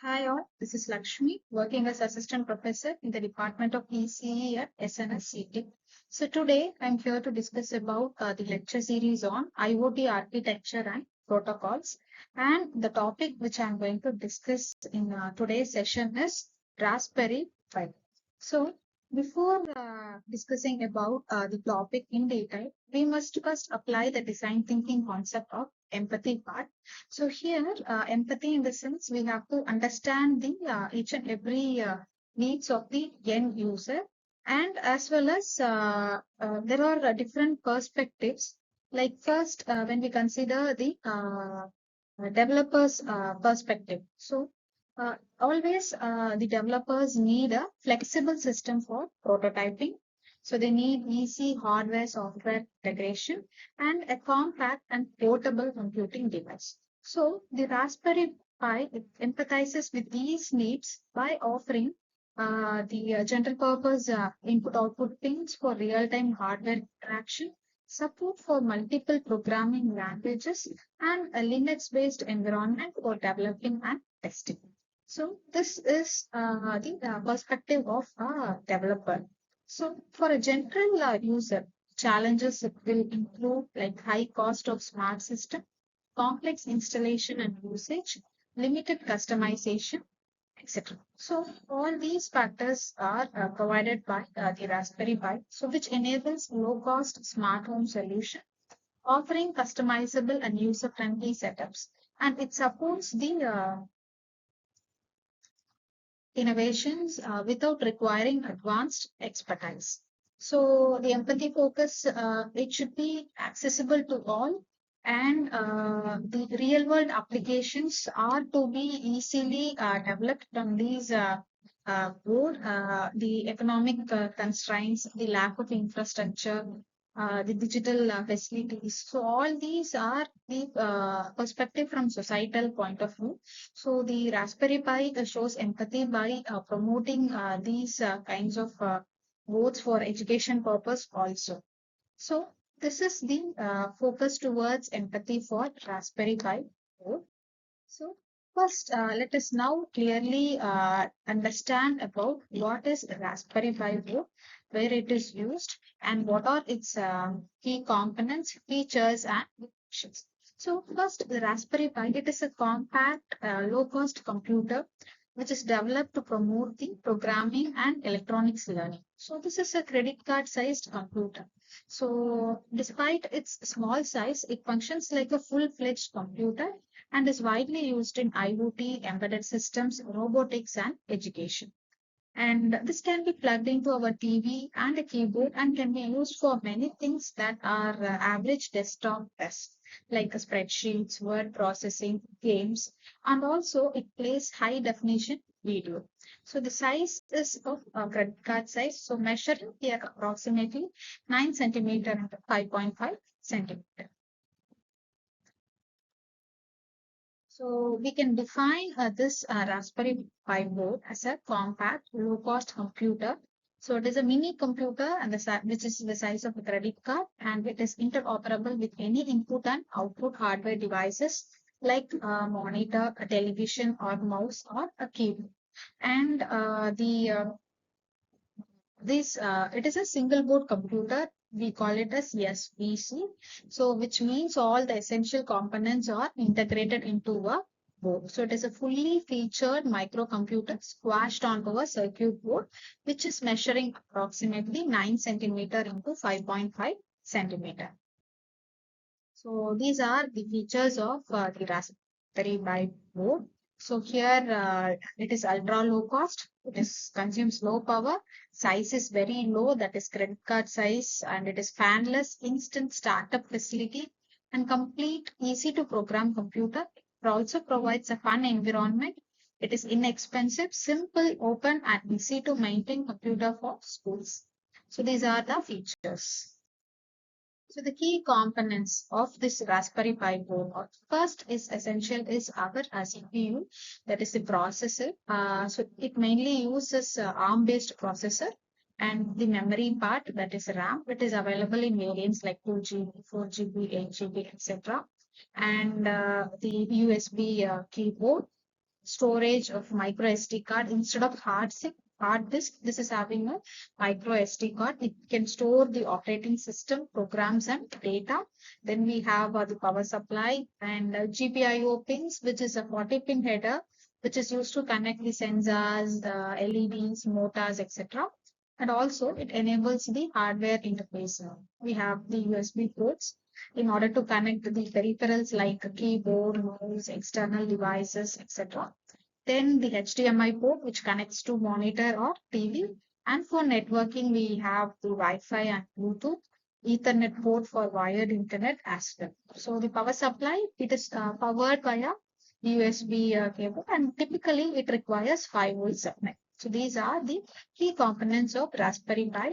Hi all, this is Lakshmi, working as assistant professor in the Department of ECE at SNS. So today I'm here to discuss about the lecture series on IoT architecture and protocols. And the topic which I'm going to discuss in today's session is Raspberry Pi. So before discussing about the topic in detail, we must first apply the design thinking concept of empathy part. So here, empathy in the sense we have to understand the each and every needs of the end user, and as well as there are different perspectives. Like first, when we consider the developers' perspective, so always the developers need a flexible system for prototyping. So they need easy hardware software integration and a compact and portable computing device. So the Raspberry Pi it empathizes with these needs by offering the general purpose input output pins for real time hardware interaction, support for multiple programming languages, and a Linux based environment for developing and testing. So this is the perspective of a developer. So for a general user, challenges will include like high cost of smart system, complex installation and usage, limited customization, etc. So all these factors are provided by the Raspberry Pi, so which enables low-cost smart home solution, offering customizable and user-friendly setups, and it supports the innovations without requiring advanced expertise. So the empathy focus, it should be accessible to all, and the real world applications are to be easily developed from these board, the economic constraints, the lack of infrastructure, the digital facilities. So all these are the perspective from societal point of view. So the Raspberry Pi shows empathy by promoting these kinds of boards for education purpose also. So this is the focus towards empathy for Raspberry Pi board. So first, let us now clearly understand about what is Raspberry Pi board, where it is used, and what are its key components, features, and functions. So first, the Raspberry Pi, it is a compact, low-cost computer which is developed to promote the programming and electronics learning. So this is a credit card sized computer. So despite its small size, it functions like a full-fledged computer and is widely used in IoT, embedded systems, robotics, and education. And this can be plugged into our TV and a keyboard and can be used for many things that are average desktop tasks like spreadsheets, word processing, games, and also it plays high definition video. So the size is of a credit card size. So measuring here approximately 9 centimeter and 5.5 centimeter. So we can define this Raspberry Pi board as a compact, low-cost computer. So it is a mini computer and which is the size of a credit card, and it is interoperable with any input and output hardware devices like a monitor, a television, or mouse, or a keyboard. And it is a single board computer. We call it as SBC. So which means all the essential components are integrated into a board. So it is a fully featured microcomputer squashed onto a circuit board, which is measuring approximately 9 centimeter into 5.5 centimeter. So these are the features of the Raspberry Pi board. So here it is ultra low cost. It is consumes low power. Size is very low, that is credit card size, and it is fanless, instant startup facility, and complete, easy to program computer. It also provides a fun environment. It is inexpensive, simple, open, and easy to maintain computer for schools. So these are the features. So the key components of this Raspberry Pi board, first is essential is our CPU, that is the processor. So it mainly uses ARM-based processor, and the memory part, that is RAM. It is available in variants like 2 GB, 4 GB, 8 GB, etc. And the USB keyboard, storage of micro SD card instead of hard disk. This is having a micro SD card. It can store the operating system, programs, and data. Then we have the power supply and GPIO pins, which is a 40-pin header, which is used to connect the sensors, LEDs, motors, etc. And also it enables the hardware interface. We have the USB ports in order to connect the peripherals like a keyboard, mouse, external devices, etc. Then the HDMI port, which connects to monitor or TV. And for networking, we have the Wi-Fi and Bluetooth, Ethernet port for wired internet as well. So the power supply, it is powered via USB cable, and typically it requires 5 volt supply. So these are the key components of Raspberry Pi.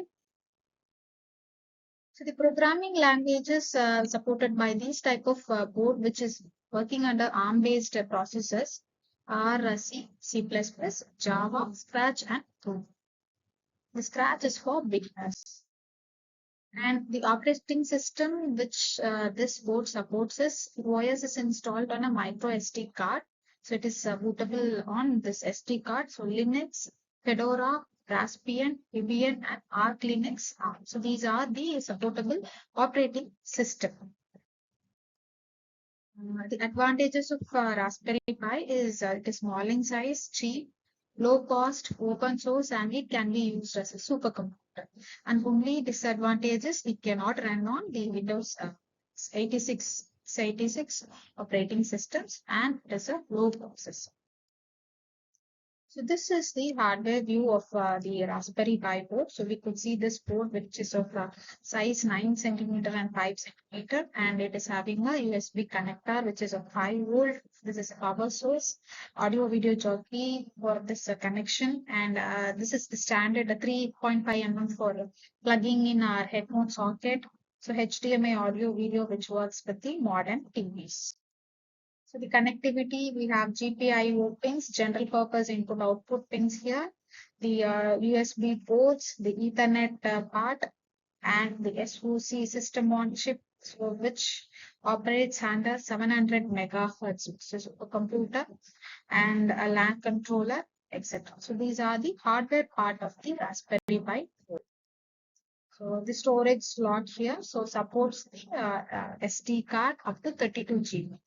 So the programming languages supported by these type of board, which is working under ARM-based processors, are C, C++, Java, Scratch, and Go. The Scratch is for beginners. And the operating system which this board supports is OS is installed on a micro SD card. So it is bootable on this SD card. So Linux, Fedora, Raspbian, Debian, and Arch Linux. So these are the supportable operating system. The advantages of Raspberry Pi is it is small in size, cheap, low cost, open source, and it can be used as a supercomputer. And only disadvantages, it cannot run on the Windows 86 operating systems, and it is a low processor. So this is the hardware view of the Raspberry Pi board. So we could see this board, which is of size 9 centimeter and 5 centimeter, and it is having a USB connector, which is a 5 volt. This is a power source, audio video jockey for this connection, and this is the standard 3.5 mm for plugging in our headphone socket. So HDMI audio video, which works with the modern TVs. So the connectivity, we have GPIO pins, general purpose input output pins here, the USB ports, the Ethernet part, and the SoC system on chip, so which operates under 700 megahertz, which is a computer, and a LAN controller, etc. So these are the hardware part of the Raspberry Pi board. So the storage slot here, so supports the SD card up to 32 GB.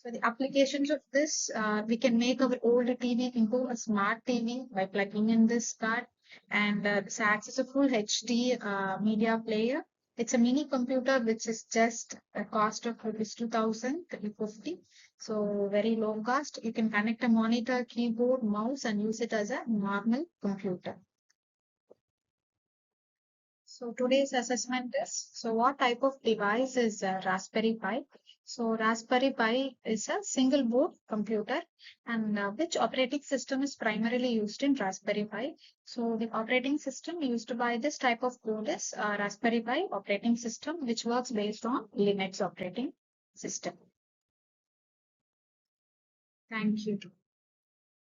So the applications of this, we can make our old TV into a smart TV by plugging in this card, and this acts as a full HD media player. It's a mini computer which is just a cost of rupees 2,350. So very low cost. You can connect a monitor, keyboard, mouse, and use it as a normal computer. So today's assessment is, so what type of device is Raspberry Pi? So Raspberry Pi is a single board computer, and which operating system is primarily used in Raspberry Pi? So the operating system used by this type of board is Raspberry Pi operating system, which works based on Linux operating system. Thank you.